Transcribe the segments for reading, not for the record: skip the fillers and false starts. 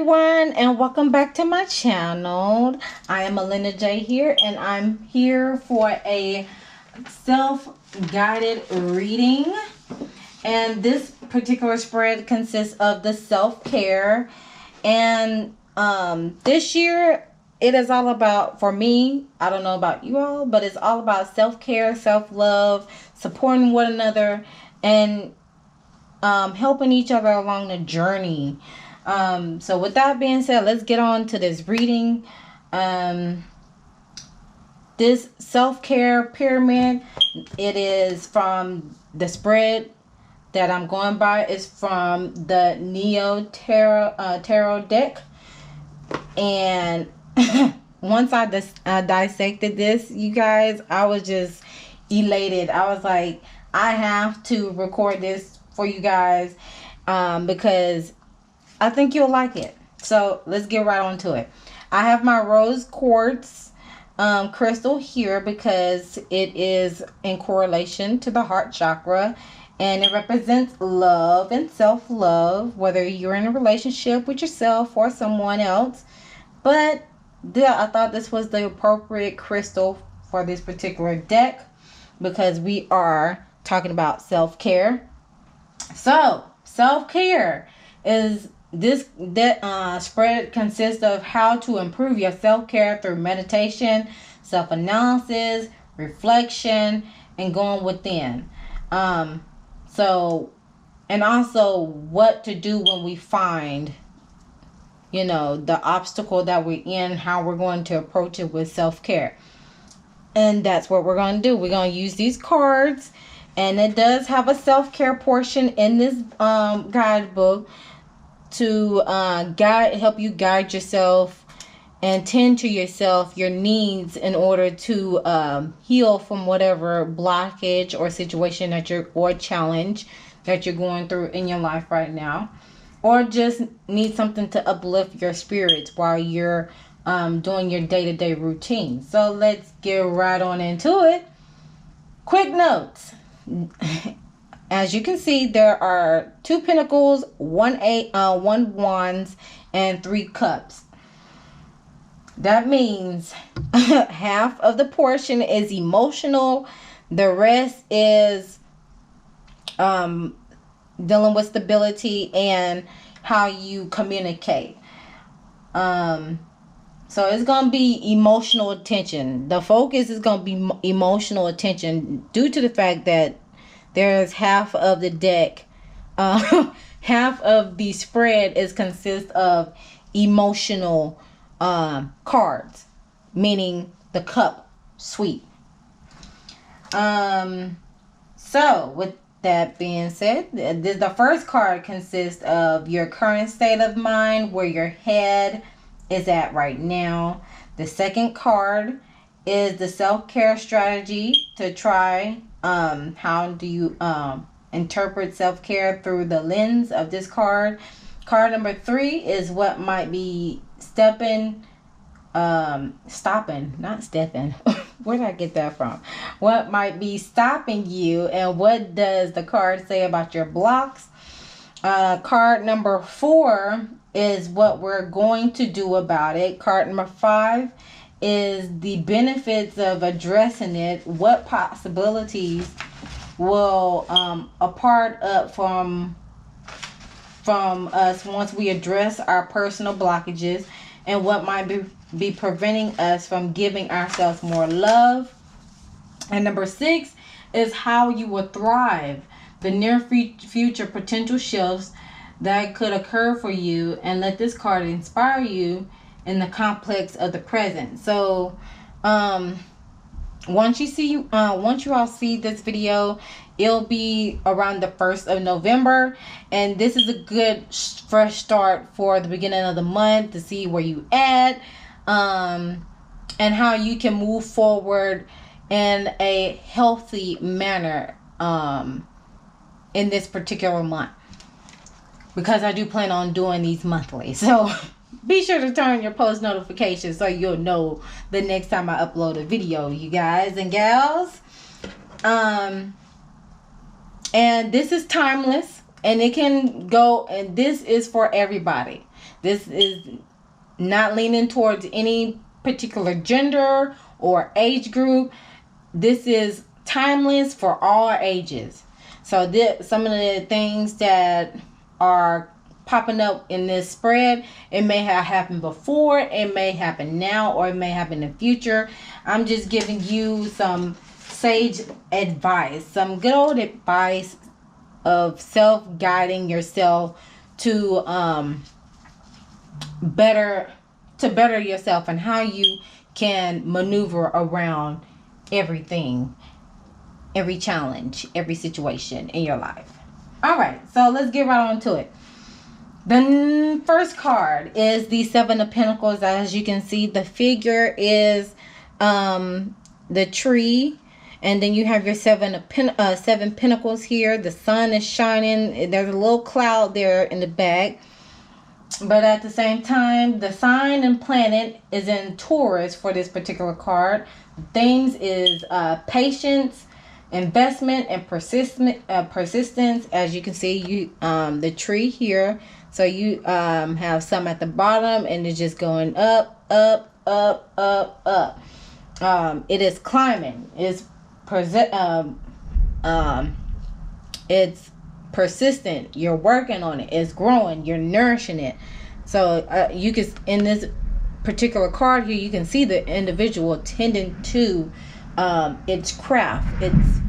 everyone, and welcome back to my channel. I am Melinda J here, and I'm here for a self-guided reading. And this particular spread consists of the self-care. And this year, it is all about, for me, I don't know about you all, but it's all about self-care, self-love, supporting one another, and helping each other along the journey. So with that being said, let's get on to this reading. This self-care pyramid, it is from the spread that I'm going by. It's from the Neo Tarot deck. And once I dissected this, you guys, I was just elated. I was like, I have to record this for you guys because I think you'll like it. So let's get right on to it. I have my rose quartz crystal here because it is in correlation to the heart chakra, and it represents love and self-love, whether you're in a relationship with yourself or someone else. But I thought this was the appropriate crystal for this particular deck because we are talking about self-care. So self-care is that spread consists of how to improve your self-care through meditation, self-analysis, reflection, and going within. And also what to do when we find, the obstacle that we're in, how we're going to approach it with self-care. And that's what we're going to do. We're going to use these cards, and it does have a self-care portion in this guidebook to help you guide yourself and tend to yourself, your needs, in order to heal from whatever blockage or situation or challenge that you're going through in your life right now, or just need something to uplift your spirits while you're doing your day-to-day routine. So let's get right on into it. Quick notes. As you can see, there are 2 pentacles, 1 wands, and 3 cups. That means half of the portion is emotional. The rest is dealing with stability and how you communicate. So it's going to be emotional attention. The focus is going to be emotional attention due to the fact that there's half of the deck, half of the spread consists of emotional cards, meaning the cup suite. So with that being said, the first card consists of your current state of mind, where your head is at right now. The second card is the self-care strategy to try. How do you interpret self-care through the lens of this card? Card number 3 is what might be stopping. Where did I get that from? What might be stopping you, and what does the card say about your blocks? Card number 4 is what we're going to do about it. Card number 5 is the benefits of addressing it. What possibilities will apart up from us once we address our personal blockages, and what might be preventing us from giving ourselves more love. And number 6 is how you will thrive, the near future potential shifts that could occur for you, and let this card inspire you in the complex of the present. So once you all see this video, it'll be around the 1st of November, and this is a good fresh start for the beginning of the month to see where you at, and how you can move forward in a healthy manner in this particular month, because I do plan on doing these monthly. So be sure to turn your post notifications so you'll know the next time I upload a video, you guys and gals. And this is timeless, and it can go, and this is for everybody. This is not leaning towards any particular gender or age group. This is timeless for all ages. So some of the things that are popping up in this spread, it may have happened before, it may happen now, or it may happen in the future. I'm just giving you some sage advice, some good old advice of self-guiding yourself to better yourself, and how you can maneuver around everything, every challenge, every situation in your life. All right, so let's get right on to it. The first card is the Seven of Pentacles. As you can see, the figure is the tree, and then you have your seven pentacles here. The sun is shining. There's a little cloud there in the back, but at the same time, the sign and planet is in Taurus for this particular card. Themes is patience, investment, and persistence. As you can see, you the tree here. So you have some at the bottom, and it's just going up, up, up, up, up. It is climbing. It's persistent. You're working on it. It's growing. You're nourishing it. So you can, in this particular card here, you can see the individual tending to its craft, its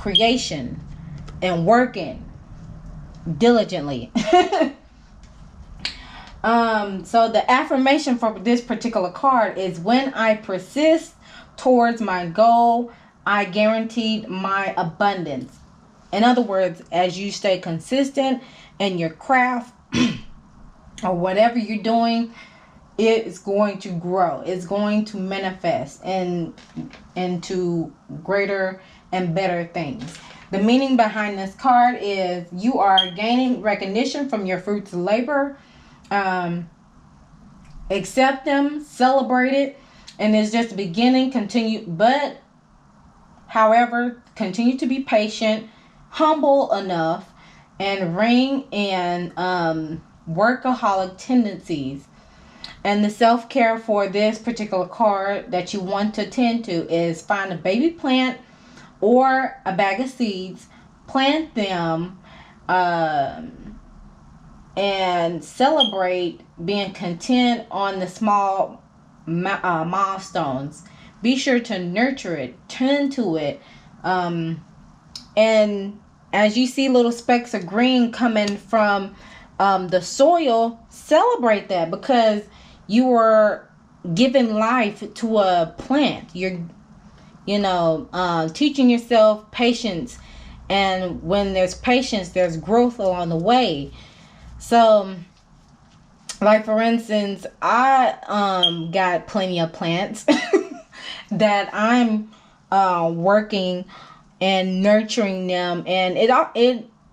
creation, and working diligently. So the affirmation for this particular card is, when I persist towards my goal, I guaranteed my abundance. In other words, as you stay consistent in your craft or whatever you're doing, it is going to grow. It's going to manifest into greater and better things. The meaning behind this card is, you are gaining recognition from your fruits of labor. Accept them, celebrate it, and it's just the beginning. However, continue to be patient, humble enough, and rein in workaholic tendencies. And the self-care for this particular card that you want to tend to is, find a baby plant or a bag of seeds, plant them, and celebrate being content on the small milestones. Be sure to nurture it, tend to it, and as you see little specks of green coming from the soil, celebrate that, because you were giving life to a plant. You're teaching yourself patience, and when there's patience, there's growth along the way. So, like for instance, I got plenty of plants that I'm working and nurturing them, and it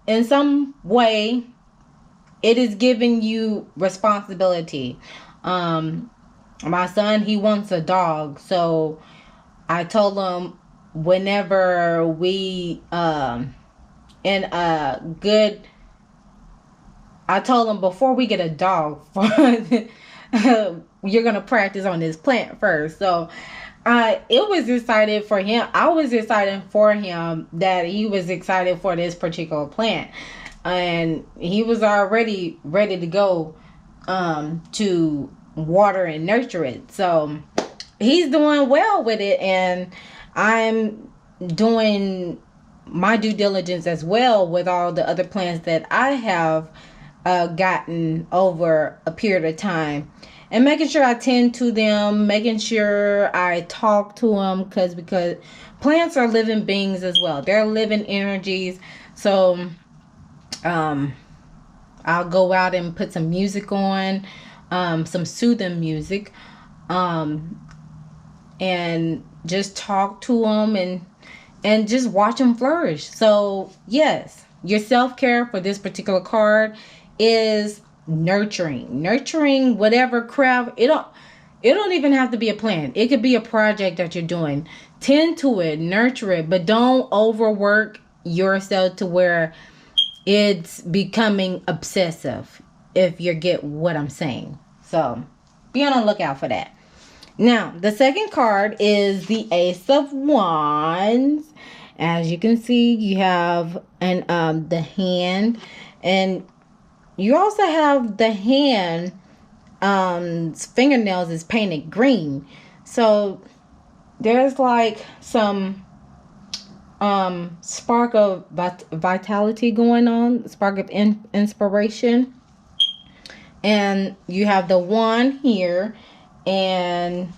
in some way it is giving you responsibility. My son, he wants a dog, so I told him, whenever we I told him, before we get a dog, you're gonna practice on this plant first. So it was excited for him. I was excited for him that he was excited for this particular plant, and he was already ready to go to water and nurture it. So he's doing well with it, and I'm doing my due diligence as well with all the other plants that I have gotten over a period of time, and making sure I tend to them, making sure I talk to them, because plants are living beings as well. They're living energies. So I'll go out and put some music on, some soothing music, and just talk to them and just watch them flourish. So yes, your self-care for this particular card is nurturing whatever craft. It don't even have to be a plant. It could be a project that you're doing. Tend to it, nurture it, but don't overwork yourself to where it's becoming obsessive. if you get what I'm saying. So be on the lookout for that. Now, the second card is the Ace of Wands. As you can see, you have the hand, and you also have the hand fingernails is painted green. So there's like some spark of vitality going on, spark of inspiration. And you have the wand here, and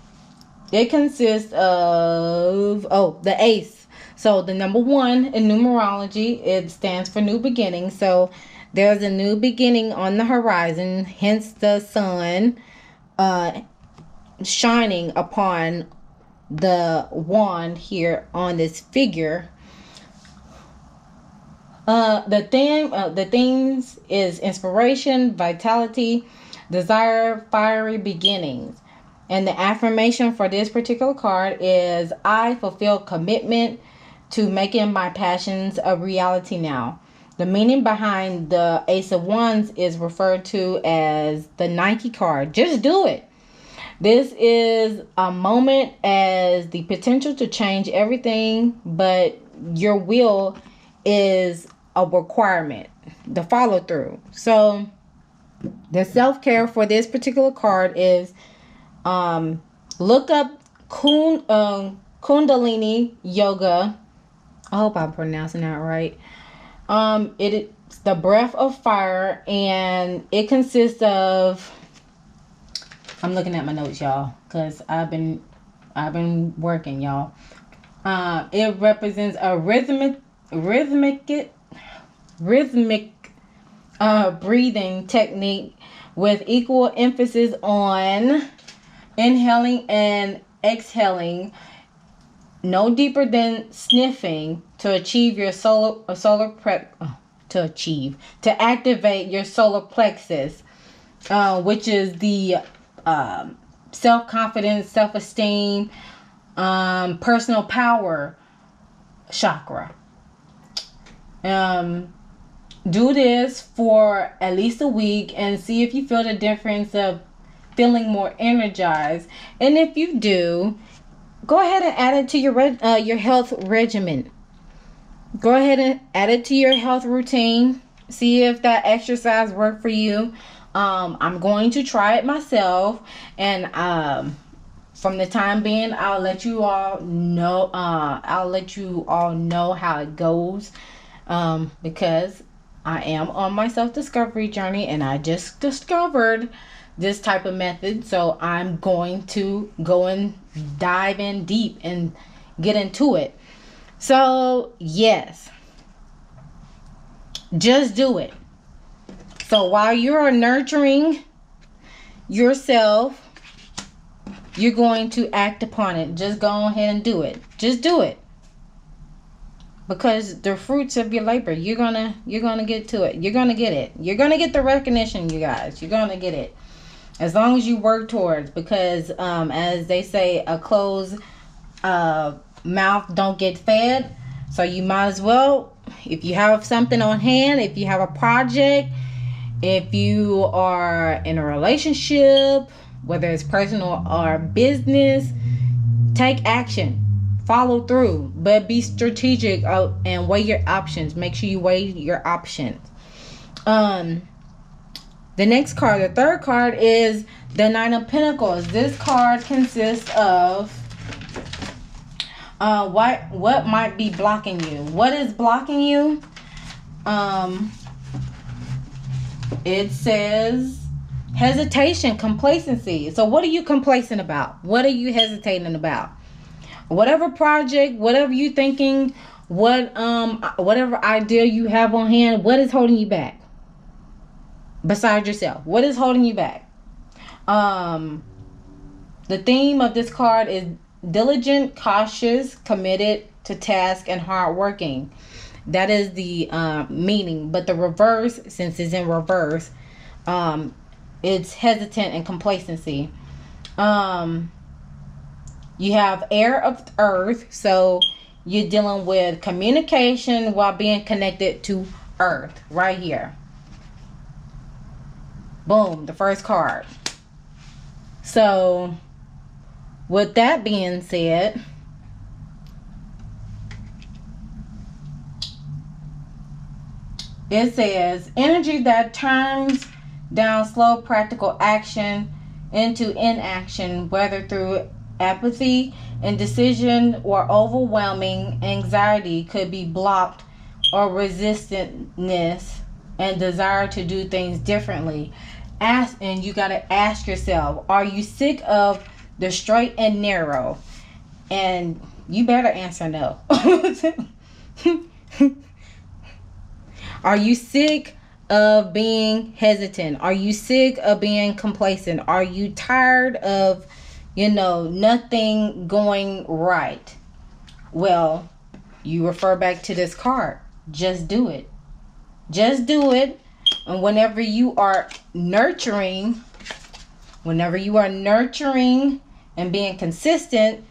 it consists of the ace. So the number 1 in numerology, it stands for new beginning. So there's a new beginning on the horizon, hence the sun shining upon the wand here on this figure. The themes is inspiration, vitality, desire, fiery beginnings. And the affirmation for this particular card is, I fulfill commitment to making my passions a reality now. The meaning behind the Ace of Wands is referred to as the Nike card. Just do it. This is a moment as the potential to change everything, but your will is a requirement, the follow through. So the self-care for this particular card is look up Kundalini yoga. I hope I'm pronouncing that right. It's the breath of fire, and it consists of, I'm looking at my notes, y'all, because I've been working, y'all. It represents a rhythmic breathing technique with equal emphasis on inhaling and exhaling, no deeper than sniffing, to achieve your to activate your solar plexus, which is the self-confidence, self-esteem, personal power chakra. Do this for at least a week and see if you feel the difference of feeling more energized. And if you do, go ahead and add it to your health regimen. Go ahead and add it to your health routine. See if that exercise worked for you. I'm going to try it myself, and from the time being, I'll let you all know. How it goes, because I am on my self-discovery journey, and I just discovered this type of method. So I'm going to go and dive in deep and get into it. So yes, just do it. So while you're nurturing yourself, you're going to act upon it. Just go ahead and do it. Just do it. Because the fruits of your labor, you're gonna get to it. You're gonna get it. You're gonna get the recognition, you guys. You're gonna get it. As long as you work towards, because as they say, a closed mouth don't get fed. So you might as well, if you have something on hand, if you have a project, if you are in a relationship, whether it's personal or business, take action. Follow through, but be strategic and weigh your options. Make sure you weigh your options. The next card, the third card, is the Nine of Pentacles. This card consists of what might be blocking you. What is blocking you? It says hesitation, complacency. So what are you complacent about? What are you hesitating about? Whatever project, whatever you thinking, whatever idea you have on hand, what is holding you back? Besides yourself, what is holding you back? The theme of this card is diligent, cautious, committed to task, and hardworking. That is the meaning. But the reverse, since it's in reverse, it's hesitant and complacency. You have air of earth, so you're dealing with communication while being connected to earth right here. Boom, the first card. So, with that being said, it says energy that turns down slow practical action into inaction, whether through apathy, indecision, or overwhelming anxiety, could be blocked or resistance and desire to do things differently. And you got to ask yourself, are you sick of the straight and narrow? And you better answer no. Are you sick of being hesitant? Are you sick of being complacent? Are you tired of, nothing going right? Well, you refer back to this card. Just do it. Just do it. And whenever you are nurturing and being consistent,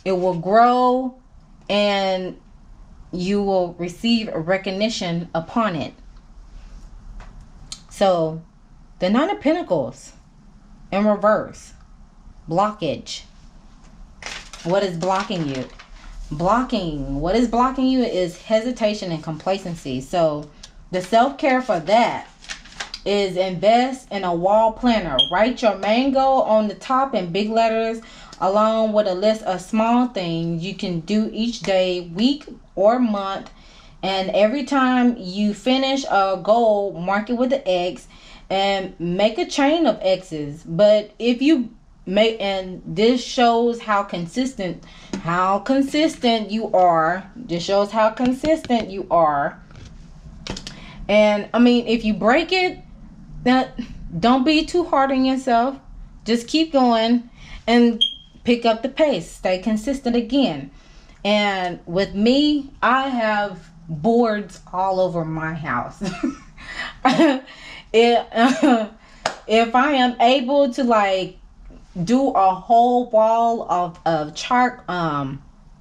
it will grow and you will receive a recognition upon it. So, the Nine of Pentacles in reverse. Blockage. What is blocking you? What is blocking you is hesitation and complacency. So, the self-care for that is invest in a wall planner. Write your main goal on the top in big letters, along with a list of small things you can do each day, week, or month. And every time you finish a goal, mark it with an X and make a chain of X's. But if you make, and this shows how consistent you are. This shows how consistent you are. And I mean, if you break it, don't be too hard on yourself. Just keep going and pick up the pace. Stay consistent again. And with me, I have boards all over my house. If I am able to do a whole wall of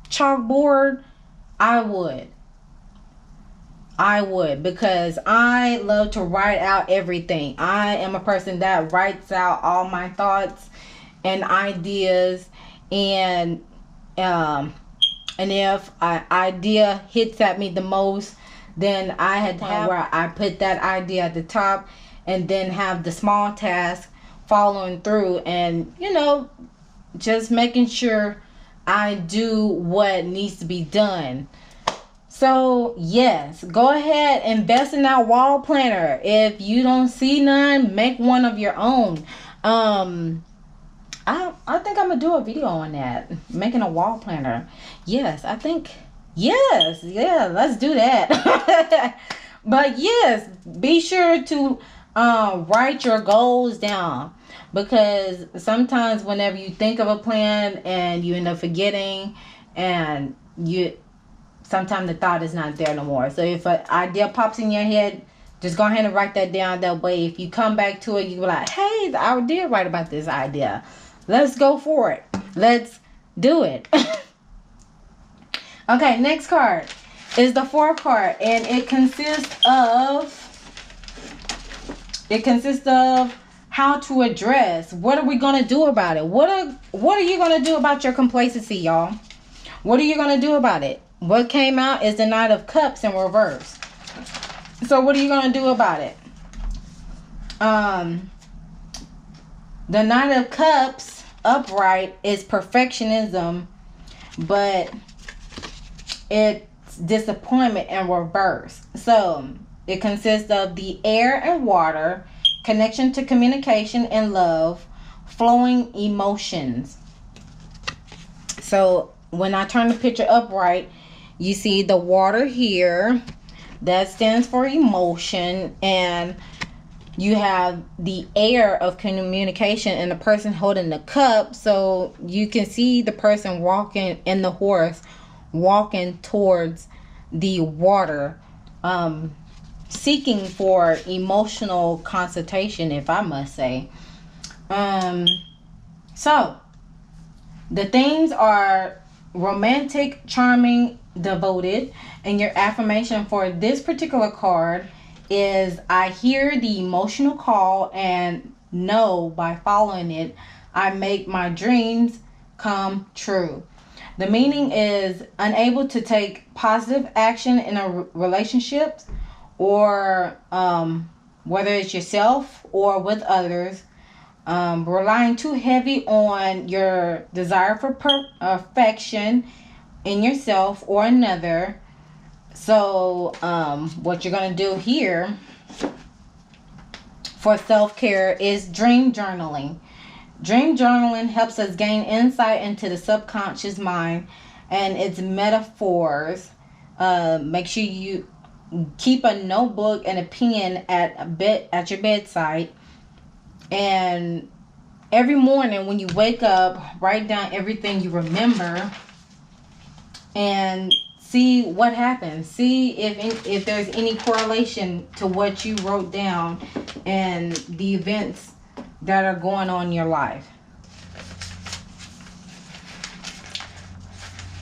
chalkboard, I would, because I love to write out everything. I am a person that writes out all my thoughts and ideas, and if an idea hits at me the most, then I had to have where I put that idea at the top and then have the small task following through, and just making sure I do what needs to be done. So yes, go ahead, invest in that wall planner. If you don't see none, make one of your own. I think I'm gonna do a video on that, making a wall planner. Yes, let's do that. But yes, be sure to write your goals down, because sometimes whenever you think of a plan and you end up forgetting, and sometimes the thought is not there no more. So if an idea pops in your head, just go ahead and write that down. That way, if you come back to it, you be like, hey, I did write about this idea. Let's go for it. Let's do it. Okay, next card is the fourth card, and it consists of how to address. What are we gonna do about it? What are you gonna do about your complacency, y'all? What are you gonna do about it? What came out is the Knight of Cups in reverse. So what are you gonna do about it? The Knight of Cups upright is perfectionism, but it's disappointment in reverse. So it consists of the air and water, connection to communication and love, flowing emotions. So when I turn the picture upright, you see the water here. That stands for emotion. And you have the air of communication and the person holding the cup. So you can see the person walking, and the horse walking towards the water, seeking for emotional consultation, if I must say. So the themes are romantic, charming, devoted, and your affirmation for this particular card is I hear the emotional call and know by following it, I make my dreams come true. The meaning is unable to take positive action in a relationship or whether it's yourself or with others, relying too heavy on your desire for perfection in yourself or another. So, what you're going to do here for self care is dream journaling. Dream journaling helps us gain insight into the subconscious mind and its metaphors. Make sure you keep a notebook and a pen at your bedside, and every morning when you wake up, write down everything you remember and see what happens. See if there's any correlation to what you wrote down and the events that are going on in your life.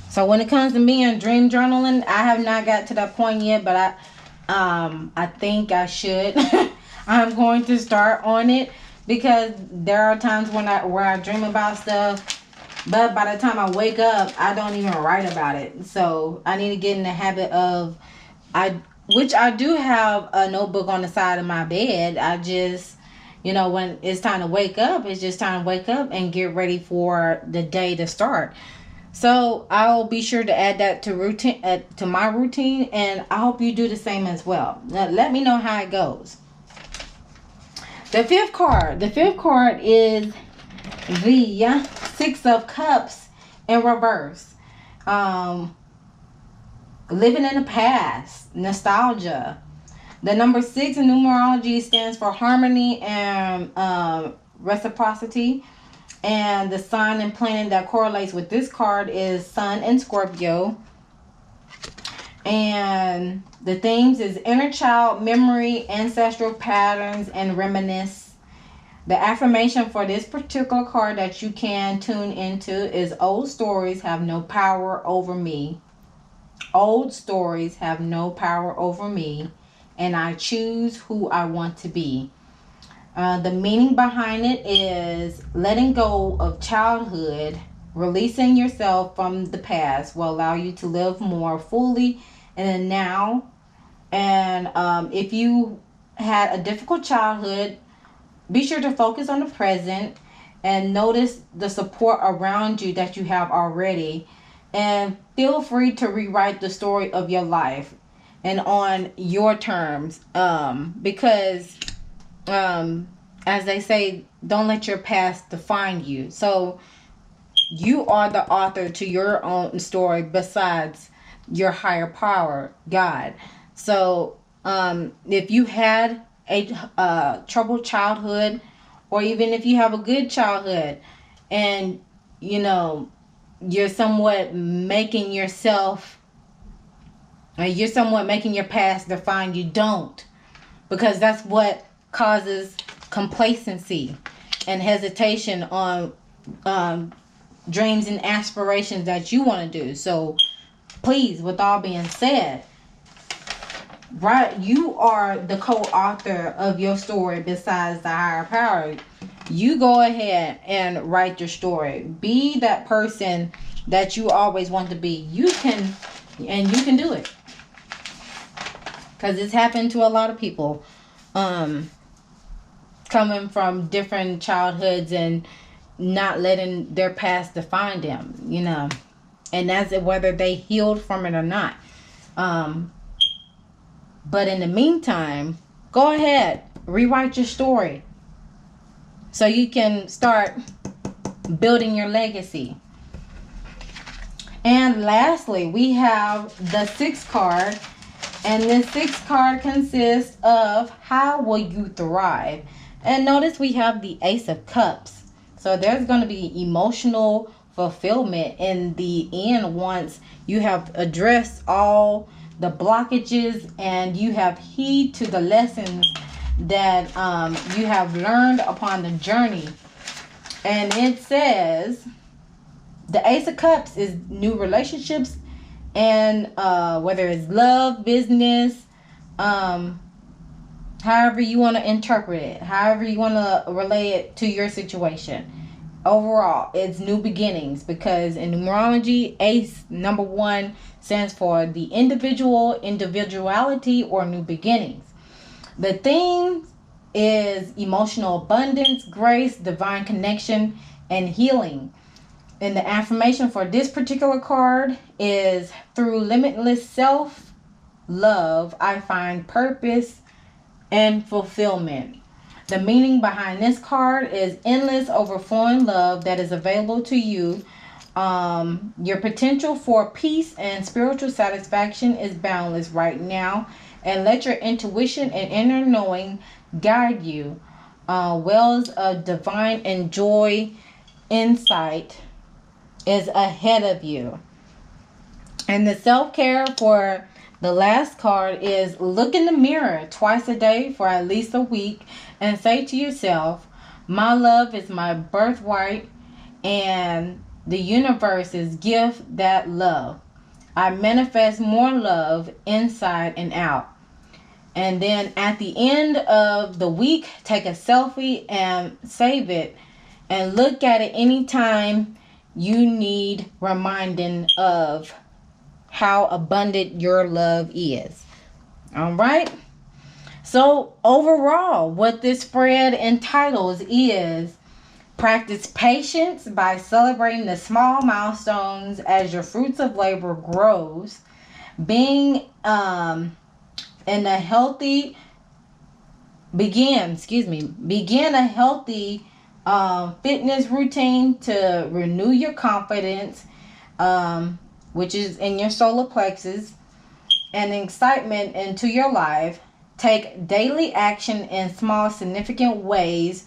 So when it comes to me and dream journaling, I have not got to that point yet, but I think I should. I'm going to start on it because there are times where I dream about stuff, but by the time I wake up, I don't even write about it. So I need to get in the habit of which I do have a notebook on the side of my bed. I just, when it's time to wake up, it's just time to wake up and get ready for the day to start. So I'll be sure to add that to my routine, and I hope you do the same as well. Let me know how it goes. The fifth card is the Six of Cups in reverse. Living in the past, nostalgia. The number 6 in numerology stands for harmony and reciprocity. And the sign and planet that correlates with this card is Sun and Scorpio. And the themes is inner child, memory, ancestral patterns, and reminisce. The affirmation for this particular card that you can tune into is old stories have no power over me. Old stories have no power over me, and I choose who I want to be. The meaning behind it is letting go of childhood, releasing yourself from the past will allow you to live more fully in the now. And if you had a difficult childhood, be sure to focus on the present and notice the support around you that you have already. And feel free to rewrite the story of your life and on your terms. Because as they say, don't let your past define you. So you are the author to your own story besides your higher power, God. So if you had a troubled childhood, or even if you have a good childhood, and you're somewhat making your past define you, don't. Because that's what causes complacency and hesitation on dreams and aspirations that you want to do. So please, with all being said, right, you are the co-author of your story besides the higher power. You go ahead and write your story. Be that person that you always want to be. You can do it. Because it's happened to a lot of people. Coming from different childhoods and not letting their past define them, and that's whether they healed from it or not. But in the meantime, go ahead, rewrite your story so you can start building your legacy. And lastly, we have the 6th card, and this 6th card consists of how will you thrive. And notice we have the Ace of Cups. So there's going to be emotional fulfillment in the end once you have addressed all the blockages and you have heed to the lessons that you have learned upon the journey. And it says the Ace of Cups is new relationships, and whether it's love, business, however you want to interpret it, however you want to relay it to your situation. Overall, it's new beginnings, because in numerology, ace number 1 stands for the individuality, or new beginnings. The theme is emotional abundance, grace, divine connection, and healing. And the affirmation for this particular card is, through limitless self love, I find purpose and fulfillment. The meaning behind this card is endless, overflowing love that is available to you. Your potential for peace and spiritual satisfaction is boundless right now, and let your intuition and inner knowing guide you. Wells of divine and joy, insight is ahead of you. And the self-care for the last card is, look in the mirror twice a day for at least a week and say to yourself, my love is my birthright, and the universe's gift that love. I manifest more love inside and out. And then at the end of the week, take a selfie and save it, and look at it anytime you need reminding of how abundant your love is. All right. So overall, what this spread entitles is, practice patience by celebrating the small milestones as your fruits of labor grows. Being in a healthy begin a healthy fitness routine to renew your confidence, which is in your solar plexus, and excitement into your life. Take daily action in small significant ways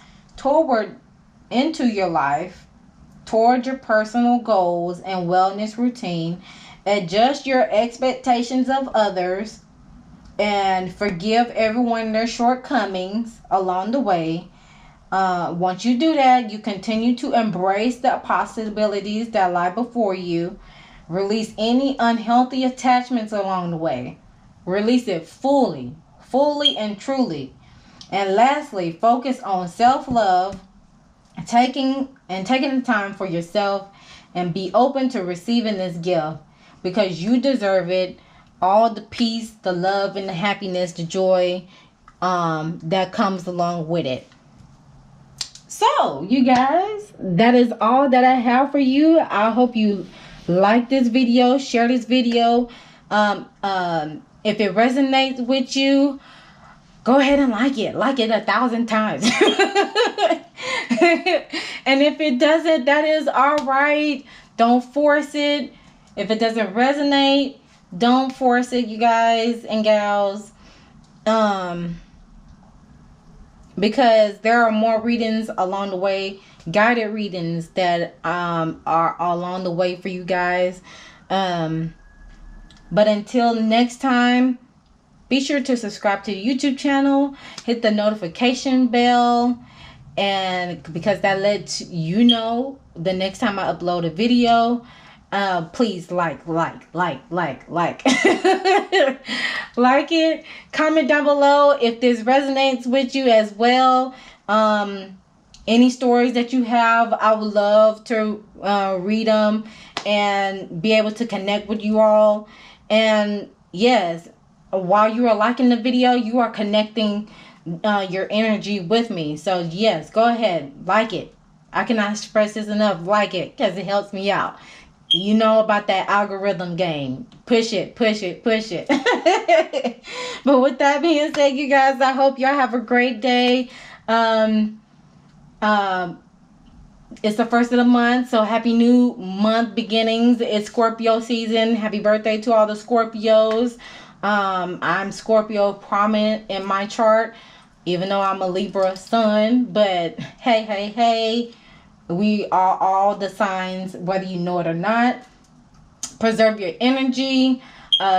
into your life, toward your personal goals and wellness routine. Adjust your expectations of others and forgive everyone their shortcomings along the way. Once you do that, you continue to embrace the possibilities that lie before you. Release any unhealthy attachments along the way. Release it fully and truly. And lastly, focus on self-love, taking the time for yourself, and be open to receiving this gift, because you deserve it. All the peace, the love, and the happiness, the joy that comes along with it. So, you guys, that is all that I have for you. I hope you like this video, share this video. If it resonates with you, go ahead and like it 1,000 times. And if it doesn't, that is all right. Don't force it. If it doesn't resonate, don't force it, you guys and gals. Because there are more readings along the way, guided readings that are along the way for you guys. But until next time, be sure to subscribe to the YouTube channel, hit the notification bell, and because that lets you know the next time I upload a video. Please like like it. Comment down below if this resonates with you as well. Any stories that you have, I would love to read them and be able to connect with you all. And yes, while you are liking the video, you are connecting your energy with me. So yes, go ahead, like it. I cannot express this enough. Like it, because it helps me out. You know about that algorithm game. Push it. But with that being said, you guys, I hope y'all have a great day. It's the first of the month, so happy new month beginnings. It's Scorpio season. Happy birthday to all the Scorpios. I'm Scorpio prominent in my chart, even though I'm a Libra sun. But hey, we are all the signs, whether you know it or not. Preserve your energy,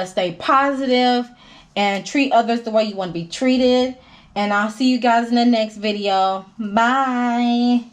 stay positive, and treat others the way you want to be treated. And I'll see you guys in the next video. Bye.